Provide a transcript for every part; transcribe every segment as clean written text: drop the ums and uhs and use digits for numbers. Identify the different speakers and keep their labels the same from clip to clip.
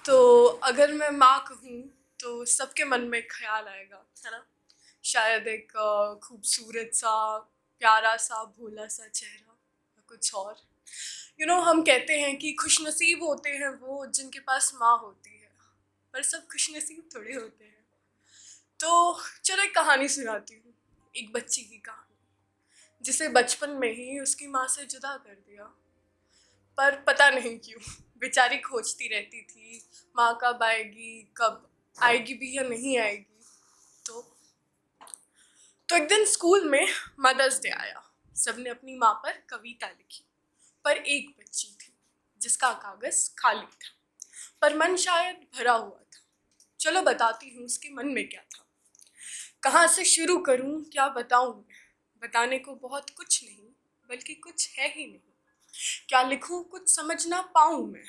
Speaker 1: तो अगर मैं माँ कहूँ तो सबके मन में ख्याल आएगा, है ना? शायद एक खूबसूरत सा, प्यारा सा, भोला सा चेहरा या कुछ और। हम कहते हैं कि खुशनसीब होते हैं वो जिनके पास माँ होती है, पर सब खुशनसीब थोड़े होते हैं। तो चलो एक कहानी सुनाती हूँ, एक बच्ची की कहानी जिसे बचपन में ही उसकी माँ से जुदा कर दिया। पर पता नहीं क्यों बेचारी खोजती रहती थी, माँ कब आएगी, कब आएगी भी या नहीं आएगी। तो तो एक दिन स्कूल में मदर्स डे आया। सबने अपनी माँ पर कविता लिखी, पर एक बच्ची थी जिसका कागज खाली था, पर मन शायद भरा हुआ था। चलो बताती हूँ उसके मन में क्या था। कहाँ से शुरू करूँ, क्या बताऊँ मैं? बताने को बहुत कुछ नहीं, बल्कि कुछ है ही नहीं। क्या लिखूँ कुछ समझ ना पाऊँ मैं,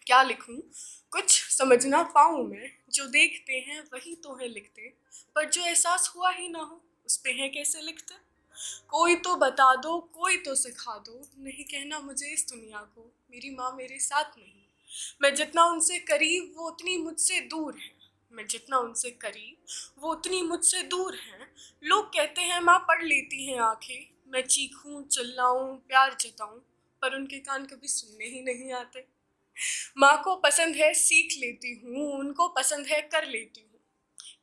Speaker 1: क्या लिखूं कुछ समझ ना पाऊँ मैं। जो देखते हैं वही तो है लिखते, पर जो एहसास हुआ ही ना हो उस पे है कैसे लिखते। कोई तो बता दो, कोई तो सिखा दो, नहीं कहना मुझे इस दुनिया को मेरी माँ मेरे साथ नहीं। मैं जितना उनसे करीब वो उतनी मुझसे दूर है, मैं जितना उनसे करीब वो उतनी मुझसे दूर हैं। लोग कहते हैं माँ पढ़ लेती हैं आंखें, मैं चीखूं चिल्लाऊं प्यार जताऊं, पर उनके कान कभी सुनने ही नहीं आते। माँ को पसंद है सीख लेती हूँ, उनको पसंद है कर लेती हूँ।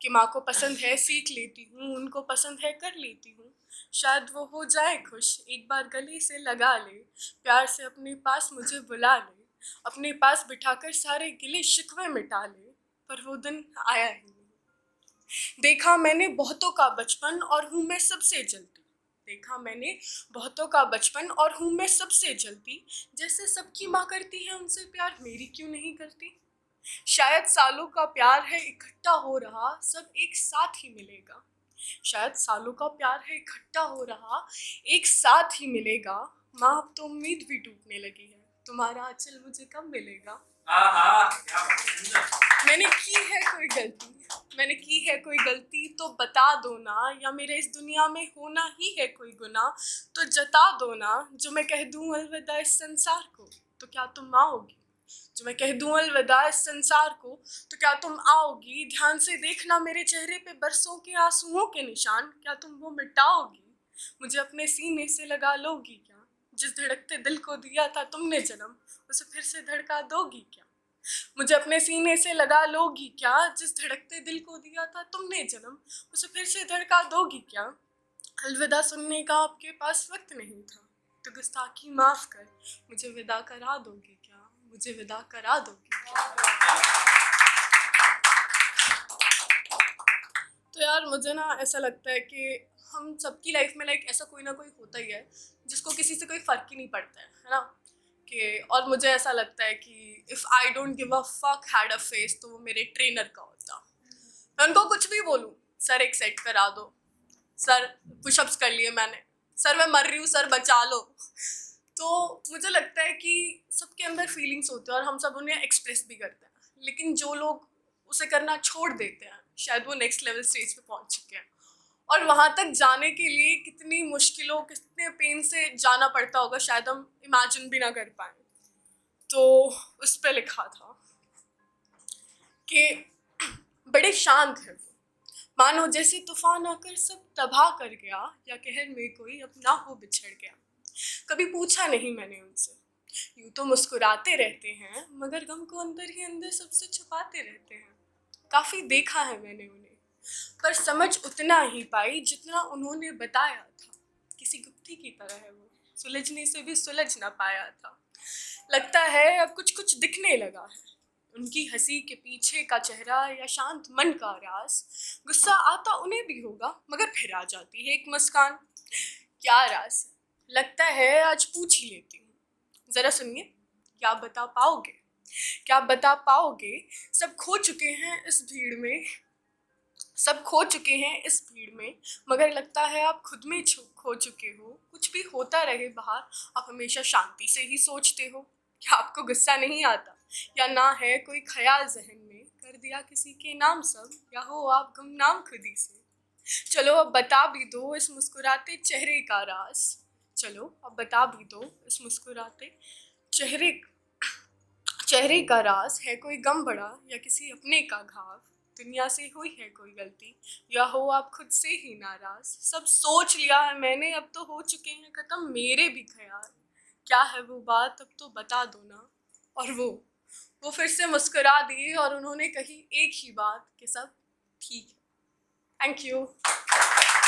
Speaker 1: कि माँ को पसंद है सीख लेती हूँ, उनको पसंद है कर लेती हूँ। शायद वो हो जाए खुश, एक बार गले से लगा ले, प्यार से अपने पास मुझे बुला ले, अपने पास बिठाकर सारे गिले शिकवे मिटा ले। पर वो दिन आया ही नहीं। देखा मैंने बहुतों का बचपन और हूँ मैं सबसे जल्दी। देखा मैंने बहुतों का बचपन और हूँ मैं सबसे जल्दी। जैसे सबकी माँ करती है उनसे प्यार, मेरी क्यों नहीं करती। शायद सालों का प्यार है इकट्ठा हो रहा, सब एक साथ ही मिलेगा। शायद सालों का प्यार है इकट्ठा हो रहा, एक साथ ही मिलेगा। माँ अब तो उम्मीद भी टूटने लगी है, तुम्हारा आंचल मुझे कब मिलेगा। मैंने की है कोई गलती, मैंने की है कोई गलती तो बता दो ना, या मेरे इस दुनिया में होना ही है कोई गुनाह तो जता दो ना। जो मैं कह दूं अलविदा इस संसार को, तो क्या तुम आओगी। जो मैं कह दूं अलविदा इस संसार को, तो क्या तुम आओगी। ध्यान से देखना मेरे चेहरे पे बरसों के आंसुओं के निशान, क्या तुम वो मिटाओगी। मुझे अपने सीने से लगा लोगी क्या, जिस धड़कते दिल को दिया था तुमने जन्म, उसे फिर से धड़का दोगी क्या। मुझे अपने सीने से लगा लोगी क्या, जिस धड़कते दिल को दिया था तुमने जन्म, उसे फिर से धड़का दोगी क्या। अलविदा सुनने का आपके पास वक्त नहीं था, तो गुस्ताखी माफ कर मुझे विदा करा दोगी क्या, मुझे विदा करा दोगी क्या। तो यार मुझे ना ऐसा लगता है कि हम सबकी लाइफ में लाइक ऐसा कोई ना कोई होता ही है जिसको किसी से कोई फ़र्क ही नहीं पड़ता है ना। कि और मुझे ऐसा लगता है कि if I don't give a fuck had a face, तो वो मेरे ट्रेनर का होता। मैं उनको कुछ भी बोलूँ, सर एक सेट करा दो, सर पुशअप्स कर लिए मैंने, सर मैं मर रही हूँ सर बचा लो। तो मुझे लगता है कि सबके अंदर फीलिंग्स होते हैं और हम सब उन्हें एक्सप्रेस भी करते हैं, लेकिन जो लोग उसे करना छोड़ देते हैं शायद वो नेक्स्ट लेवल स्टेज पे पहुंच चुके हैं। और वहां तक जाने के लिए कितनी मुश्किलों कितने पेन से जाना पड़ता होगा शायद हम इमेजिन भी ना कर पाए। तो उस पे लिखा था कि बड़े शांत है वो, मानो जैसे तूफान आकर सब तबाह कर गया, या कहर में कोई अपना हो बिछड़ गया। कभी पूछा नहीं मैंने उनसे, यूं तो मुस्कुराते रहते हैं मगर गम को अंदर ही अंदर सबसे छुपाते रहते हैं। काफी देखा है मैंने उन्हें, पर समझ उतना ही पाई जितना उन्होंने बताया था। किसी गुत्थी की तरह है वो, सुलझने से भी सुलझ ना पाया था। लगता है अब कुछ कुछ दिखने लगा है, उनकी हंसी के पीछे का चेहरा या शांत मन का राज। गुस्सा आता उन्हें भी होगा मगर फिर आ जाती है एक मुस्कान। क्या राज है लगता है आज पूछ ही लेती हूँ, जरा सुनिए, क्या बता पाओगे, क्या बता पाओगे। सब खो चुके हैं इस भीड़ में, सब खो चुके हैं इस भीड़ में, मगर लगता है आप खुद में खो चुके हो। कुछ भी होता रहे बाहर, आप हमेशा शांति से ही सोचते हो। क्या आपको गुस्सा नहीं आता, या ना है कोई ख्याल जहन में, कर दिया किसी के नाम सब, या हो आप गुमनाम खुदी से। चलो अब बता भी दो इस मुस्कुराते चेहरे का राज, चलो अब बता भी दो इस मुस्कुराते चेहरे चेहरे का राज है कोई गम बड़ा या किसी अपने का घाव, दुनिया से हुई है कोई गलती या हो आप खुद से ही नाराज, सब सोच लिया है मैंने अब तो हो चुके हैं खत्म मेरे भी ख्याल, क्या है वो बात अब तो बता दो ना। और वो फिर से मुस्कुरा दिए और उन्होंने कही एक ही बात कि सब ठीक है। Thank you.